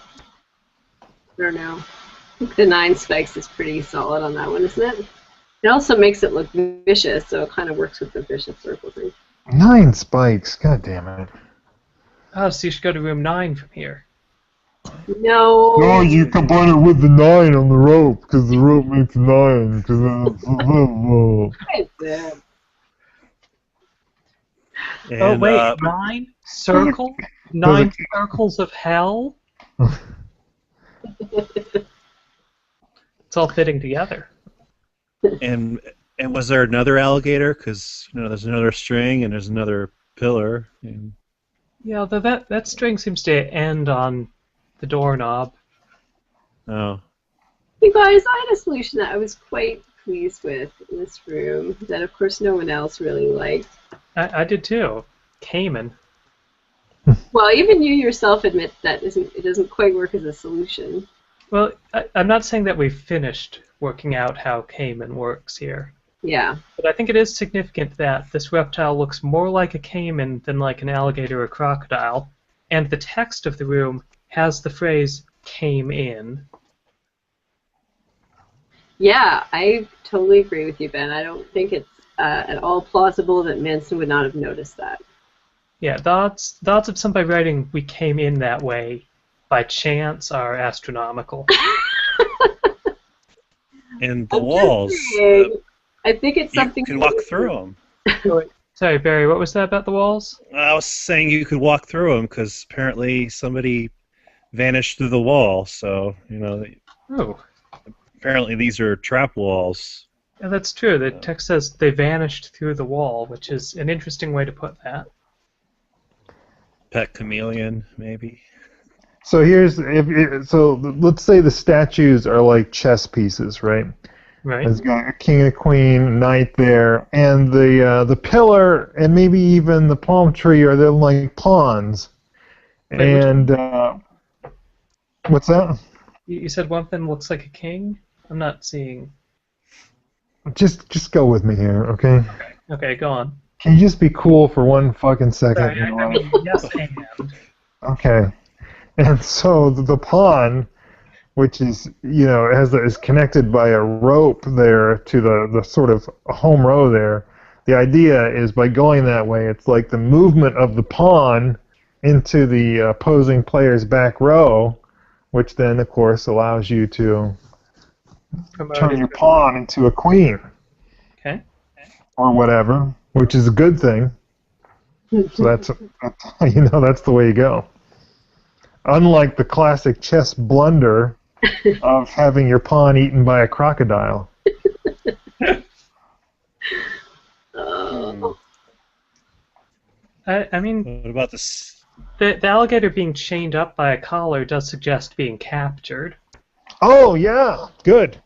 Speaker 3: don't know. I think the 9 spikes is pretty solid on that one, isn't it? It also makes it look vicious, so it kind of works with the vicious circle thing.
Speaker 2: 9 spikes. God damn it.
Speaker 1: Oh, so you should go to room 9 from here.
Speaker 3: No.
Speaker 2: No, you combine it with the 9 on the rope, because the rope makes 9. Because
Speaker 4: And,
Speaker 1: Oh, wait, 9 circle? 9 circles of hell? It's all fitting together.
Speaker 4: and was there another alligator? Because there's another string and there's another pillar. And,
Speaker 1: Yeah, although that string seems to end on the doorknob.
Speaker 4: oh,
Speaker 3: You guys, I had a solution that I was quite pleased with in this room that, of course, no one else really liked.
Speaker 1: I did too. Cayman.
Speaker 3: Well, even you yourself admit that it doesn't quite work as a solution.
Speaker 1: Well, I'm not saying that we've finished working out how Cayman works here.
Speaker 3: Yeah.
Speaker 1: But I think it is significant that this reptile looks more like a caiman than like an alligator or crocodile, and the text of the room has the phrase "came in."
Speaker 3: Yeah, I totally agree with you, Ben. I don't think it's at all plausible that Manson would not have noticed that.
Speaker 1: Yeah, the odds of somebody writing "we came in that way" by chance are astronomical.
Speaker 4: and the
Speaker 3: I'm just
Speaker 4: walls.
Speaker 3: saying, I think it's something
Speaker 4: You can walk through them.
Speaker 1: Sorry, Barry, what was that about the walls?
Speaker 4: I was saying you could walk through them because apparently somebody vanished through the wall. So
Speaker 1: Oh,
Speaker 4: apparently these are trap walls.
Speaker 1: yeah, that's true. The text says they vanished through the wall, which is an interesting way to put that.
Speaker 4: Pet chameleon, maybe.
Speaker 2: So let's say the statues are like chess pieces, right?
Speaker 1: Right?
Speaker 2: It's got a king and a queen, knight there, and the pillar and maybe even the palm tree are then like pawns.
Speaker 1: Wait,
Speaker 2: And what's that?
Speaker 1: You said one thing looks like a king? I'm not seeing.
Speaker 2: Just go with me here, okay?
Speaker 1: Okay, go on.
Speaker 2: Can you just be cool for one fucking second?
Speaker 1: Sorry, I mean, yes and.
Speaker 2: Okay. And so the pawn, which is is connected by a rope there to the sort of home row there. The idea is by going that way, it's like the movement of the pawn into the opposing player's back row, which then of course allows you to turn your pawn into a queen.
Speaker 1: Okay.
Speaker 2: Or whatever, which is a good thing. So that's that's the way you go. Unlike the classic chess blunder of having your pawn eaten by a crocodile.
Speaker 1: I mean,
Speaker 4: What about this?
Speaker 1: the alligator being chained up by a collar does suggest being captured.
Speaker 2: Oh, yeah. Good.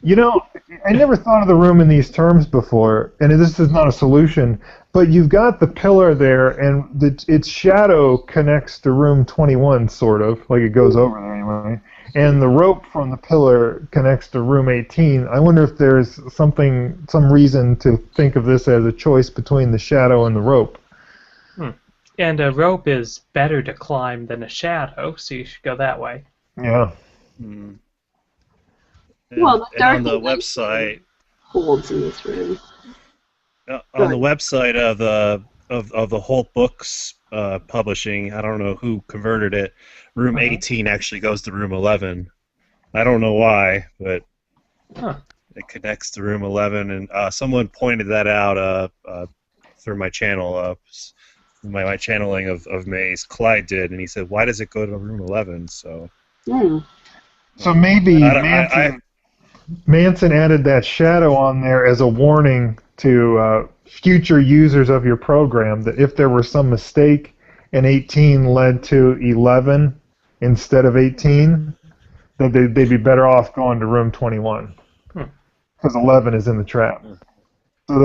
Speaker 2: I never thought of the room in these terms before, and this is not a solution, but you've got the pillar there, and its shadow connects to room 21, sort of, like it goes over there anyway, and the rope from the pillar connects to room 18. I wonder if there's some reason to think of this as a choice between the shadow and the rope.
Speaker 1: And a rope is better to climb than a shadow, so you should go that way.
Speaker 2: Yeah.
Speaker 4: Hmm.
Speaker 3: Well, the
Speaker 4: And
Speaker 3: dark
Speaker 4: on the
Speaker 3: light
Speaker 4: website,
Speaker 3: holds in this room.
Speaker 4: on the website of the Holt Books publishing, I don't know who converted it. Room 18 actually goes to room 11. I don't know why, but it connects to room 11, and someone pointed that out through my channel, my channeling of Maze. Clyde did, and he said, "Why does it go to room 11?" So.
Speaker 2: So maybe
Speaker 4: I
Speaker 2: Manson added that shadow on there as a warning to future users of your program that if there were some mistake and 18 led to 11 instead of 18, that they'd be better off going to room 21. Because 11 is in the trap. So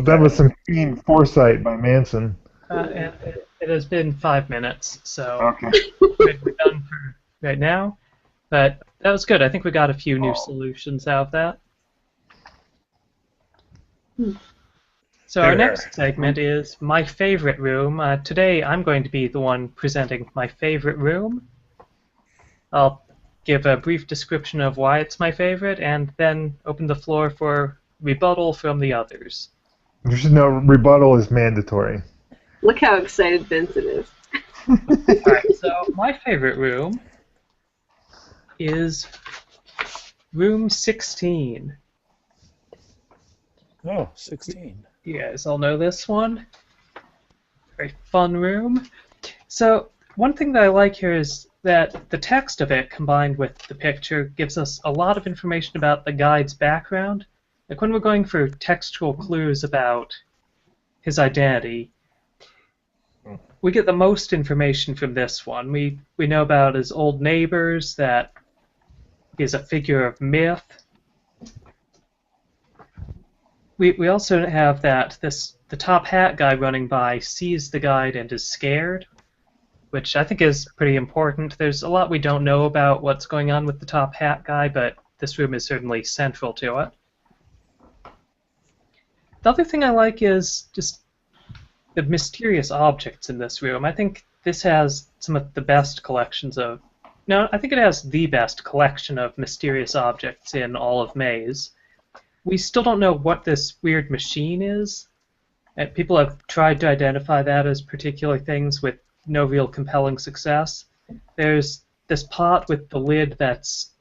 Speaker 2: that was some keen foresight by Manson.
Speaker 1: It has been 5 minutes, so
Speaker 2: Okay.
Speaker 1: we're done for right now. But that was good. I think we got a few new solutions out of that. So our next segment is My Favorite Room. Today I'm going to be the one presenting my favorite room. I'll give a brief description of why it's my favorite, and then open the floor for rebuttal from the others.
Speaker 2: You should know rebuttal is mandatory.
Speaker 3: Look how excited Vincent is.
Speaker 1: Alright, so my favorite room is room 16.
Speaker 4: Oh, 16.
Speaker 1: You guys all know this one. Very fun room. So one thing that I like here is that the text of it combined with the picture gives us a lot of information about the guide's background. Like when we're going for textual clues about his identity, we get the most information from this one. We know about his old neighbors, that he's a figure of myth. We also have that the top hat guy running by sees the guide and is scared, which I think is pretty important. There's a lot we don't know about what's going on with the top hat guy, but this room is certainly central to it. The other thing I like is just the mysterious objects in this room. I think this has some of the best collections of... No, I think it has the best collection of mysterious objects in all of Maze. We still don't know what this weird machine is. People have tried to identify that as particular things with no real compelling success. There's this pot with the lid that's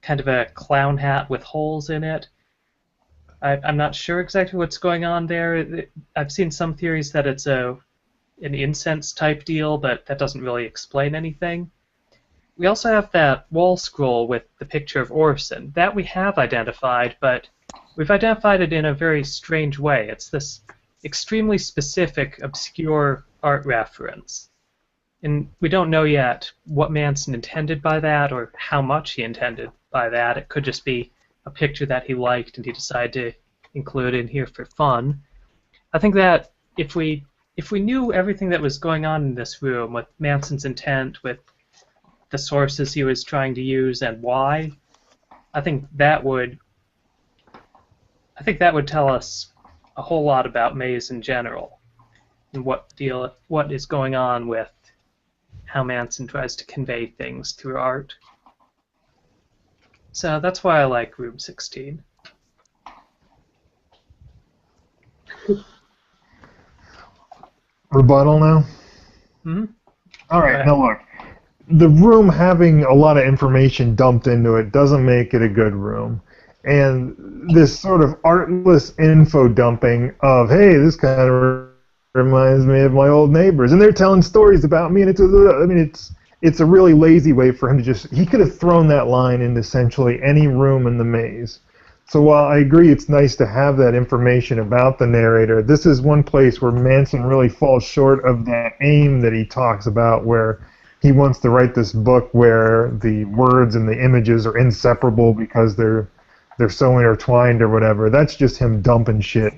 Speaker 1: kind of a clown hat with holes in it. I'm not sure exactly what's going on there. I've seen some theories that it's an incense type deal, but that doesn't really explain anything. We also have that wall scroll with the picture of Orson. That we have identified, but we've identified it in a very strange way. It's this extremely specific, obscure art reference. And we don't know yet what Manson intended by that or how much he intended by that. It could just be a picture that he liked and he decided to include in here for fun. I think that if we knew everything that was going on in this room with Manson's intent, with the sources he was trying to use and why, I think that would tell us a whole lot about Maze in general and what is going on with how Manson tries to convey things through art. So that's why I like room 16.
Speaker 2: Rebuttal now?
Speaker 1: Mm-hmm.
Speaker 2: All right, now look. The room having a lot of information dumped into it doesn't make it a good room. And this sort of artless info dumping of, hey, this kind of reminds me of my old neighbors, and they're telling stories about me, and it's a really lazy way for him to just... He could have thrown that line into essentially any room in the maze. So while I agree it's nice to have that information about the narrator, this is one place where Manson really falls short of that aim that he talks about, where he wants to write this book where the words and the images are inseparable because they're so intertwined or whatever. That's just him dumping shit.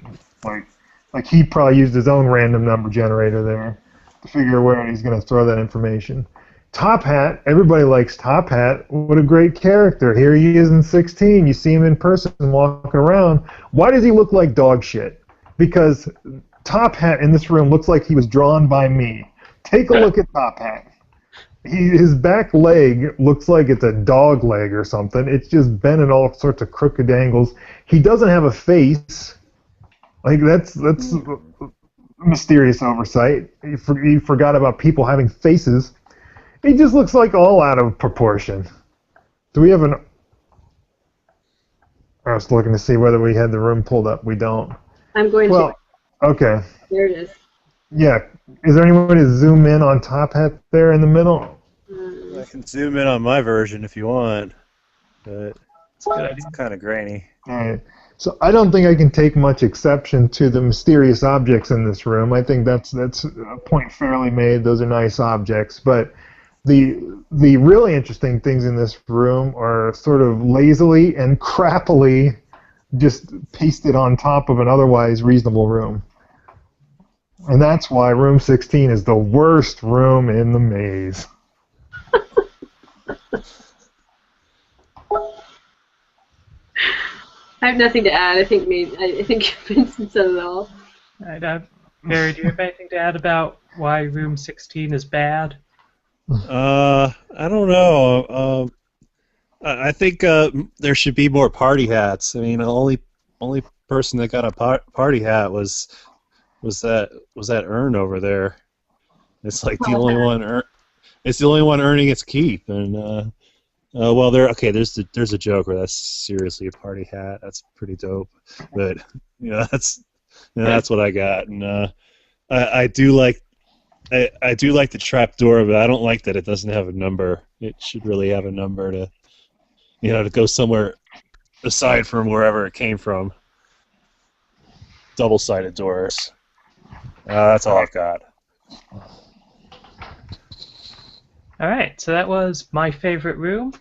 Speaker 2: Like he probably used his own random number generator there to figure where he's going to throw that information. Top Hat, everybody likes Top Hat. What a great character. Here he is in 16. You see him in person walking around. Why does he look like dog shit? Because Top Hat in this room looks like he was drawn by me. Take a look at Top Hat. His back leg looks like it's a dog leg or something. It's just bent in all sorts of crooked angles. He doesn't have a face. Like, that's a mysterious oversight. You forgot about people having faces. He just looks like all out of proportion. Do we have an... I was looking to see whether we had the room pulled up. We don't.
Speaker 3: I'm going to.
Speaker 2: Okay.
Speaker 3: There it is.
Speaker 2: Yeah. Is there any way to zoom in on Top Hat there in the middle?
Speaker 4: I can zoom in on my version if you want, but it's kind of grainy.
Speaker 2: All right. So I don't think I can take much exception to the mysterious objects in this room. I think that's a point fairly made. Those are nice objects. But The really interesting things in this room are sort of lazily and crappily just pasted on top of an otherwise reasonable room. And that's why room 16 is the worst room in the maze.
Speaker 3: I have nothing to add. I think Vincent said it all.
Speaker 1: Barry, do you have anything to add about why room 16 is bad?
Speaker 4: I don't know. I think there should be more party hats. I mean, the only person that got a party hat was that urn over there. It's like the only one. It's the only one earning its keep. And well, there's a Joker. That's seriously a party hat. That's pretty dope. But that's what I got. And I do like the trap door, but I don't like that it doesn't have a number. It should really have a number to go somewhere aside from wherever it came from. Double-sided doors. That's all I've got.
Speaker 1: All right, so that was my favorite room.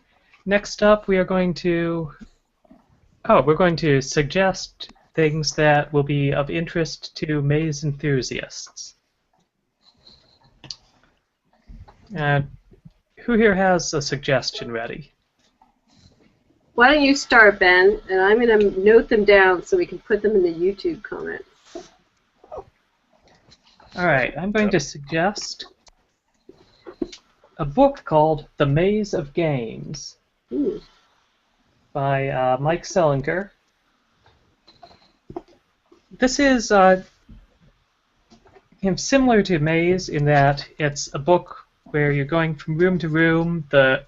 Speaker 1: Next up, we're going to suggest things that will be of interest to maze enthusiasts. Who here has a suggestion ready?
Speaker 3: Why don't you start, Ben, and I'm going to note them down so we can put them in the YouTube comments.
Speaker 1: All right, I'm going to suggest a book called The Maze of Games by Mike Selinger. This is similar to Maze in that it's a book where you're going from room to room. The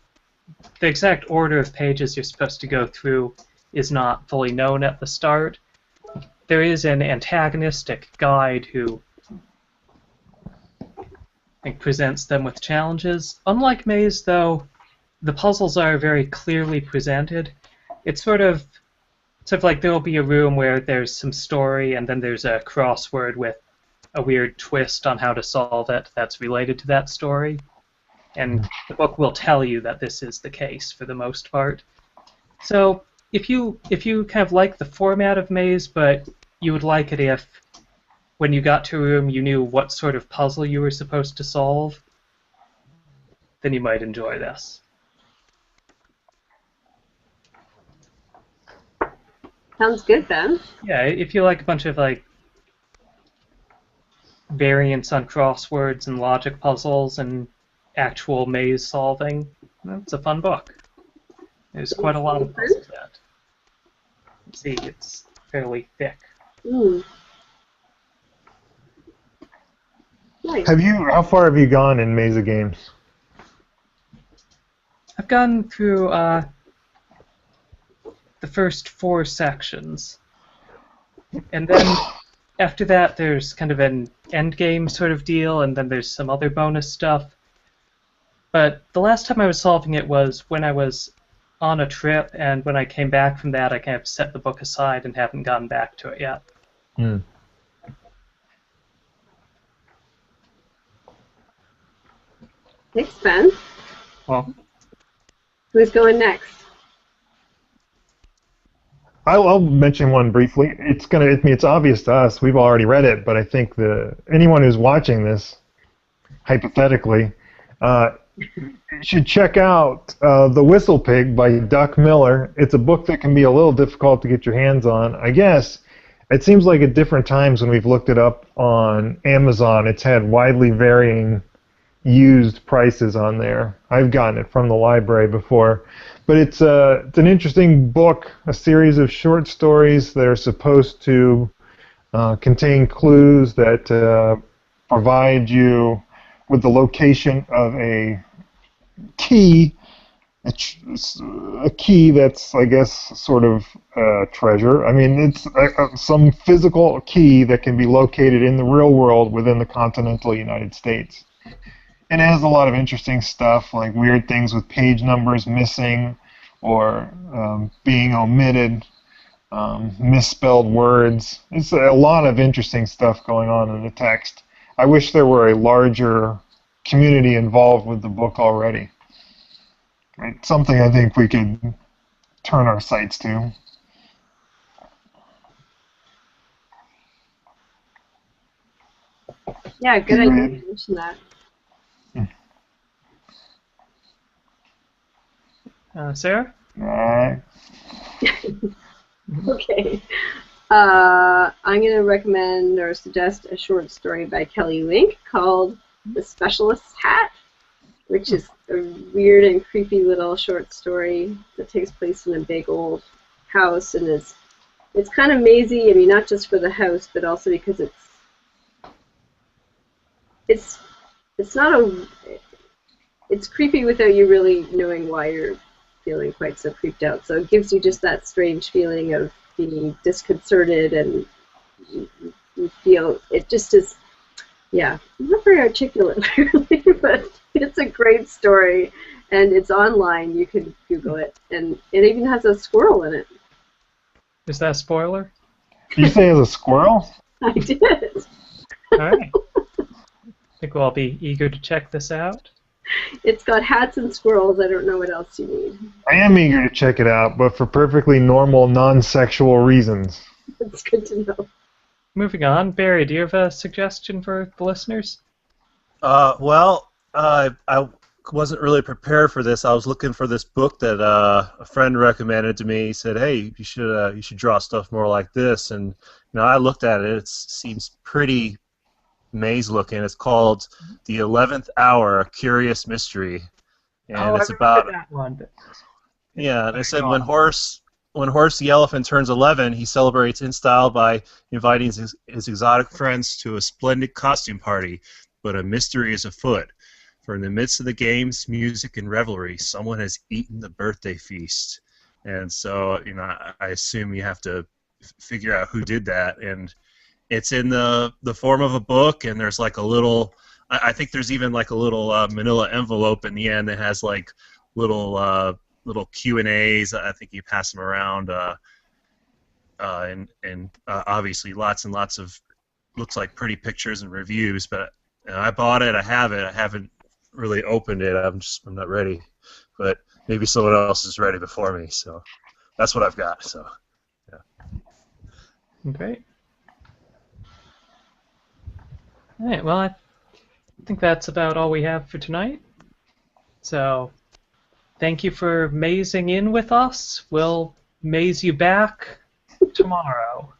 Speaker 1: exact order of pages you're supposed to go through is not fully known at the start. There is an antagonistic guide who presents them with challenges. Unlike Maze, though, the puzzles are very clearly presented. It's sort of like there will be a room where there's some story and then there's a crossword with a weird twist on how to solve it that's related to that story. And the book will tell you that this is the case for the most part. So if you kind of like the format of Maze, but you would like it if when you got to a room you knew what sort of puzzle you were supposed to solve, then you might enjoy this.
Speaker 3: Sounds good, Ben.
Speaker 1: Yeah, if you like a bunch of variants on crosswords and logic puzzles and actual maze solving, it's a fun book. There's quite a lot of puzzles in it. Let's see, it's fairly thick.
Speaker 3: Nice.
Speaker 2: How far have you gone in Maze of Games?
Speaker 1: I've gone through the first 4 sections, and then after that there's kind of an endgame sort of deal, and then there's some other bonus stuff. But the last time I was solving it was when I was on a trip, and when I came back from that I kind of set the book aside and haven't gotten back to it yet.
Speaker 3: Thanks, Ben.
Speaker 1: Well,
Speaker 3: Who's going next?
Speaker 2: I'll mention one briefly. It's obvious to us. We've already read it, but I think anyone who's watching this, hypothetically, should check out The Whistle Pig by Duck Miller. It's a book that can be a little difficult to get your hands on. I guess it seems like at different times when we've looked it up on Amazon, it's had widely varying used prices on there. I've gotten it from the library before. But it's an interesting book, a series of short stories that are supposed to contain clues that provide you with the location of a key, a key that's, I guess, sort of treasure. I mean, it's some physical key that can be located in the real world within the continental United States. And it has a lot of interesting stuff, like weird things with page numbers missing or being omitted, misspelled words. It's a lot of interesting stuff going on in the text. I wish there were a larger community involved with the book already. Right? Something I think we could turn our sights to.
Speaker 3: Yeah, good idea to mention that.
Speaker 1: Sarah?
Speaker 3: Okay. I'm going to recommend or suggest a short story by Kelly Link called The Specialist's Hat, which is a weird and creepy little short story that takes place in a big old house, and it's kind of mazy. I mean, not just for the house, but also because it's not a it's creepy without you really knowing why you're feeling quite so creeped out. So it gives you just that strange feeling of being disconcerted, and you feel it just is. Yeah, not very articulate, really, but it's a great story, and it's online. You can Google it, and it even has a squirrel in it.
Speaker 1: Is that a spoiler?
Speaker 2: Did you say as a squirrel?
Speaker 3: I did.
Speaker 1: All right. I think we'll all be eager to check this out.
Speaker 3: It's got hats and squirrels. I don't know what else you need.
Speaker 2: I am eager to check it out, but for perfectly normal, non-sexual reasons.
Speaker 3: It's good to know.
Speaker 1: Moving on, Barry, do you have a suggestion for the listeners?
Speaker 4: Well, I wasn't really prepared for this. I was looking for this book that a friend recommended to me. He said, "Hey, you should draw stuff more like this." And I looked at it. It seems pretty maze-looking. It's called The 11th Hour: A Curious Mystery, and it's about
Speaker 1: that one.
Speaker 4: Yeah. They said when Horace the elephant turns 11, he celebrates in style by inviting his exotic friends to a splendid costume party, but a mystery is afoot. For in the midst of the games, music, and revelry, someone has eaten the birthday feast. And so, I assume you have to figure out who did that. And it's in the form of a book, and there's like a little, I think there's even like a little manila envelope in the end that has like little Q&As. I think you pass them around, and obviously lots and lots of looks like pretty pictures and reviews. But I bought it. I have it. I haven't really opened it. I'm not ready. But maybe someone else is ready before me. So that's what I've got. So yeah.
Speaker 1: Okay. All right. Well, I think that's about all we have for tonight. So thank you for mazing in with us. We'll maze you back tomorrow.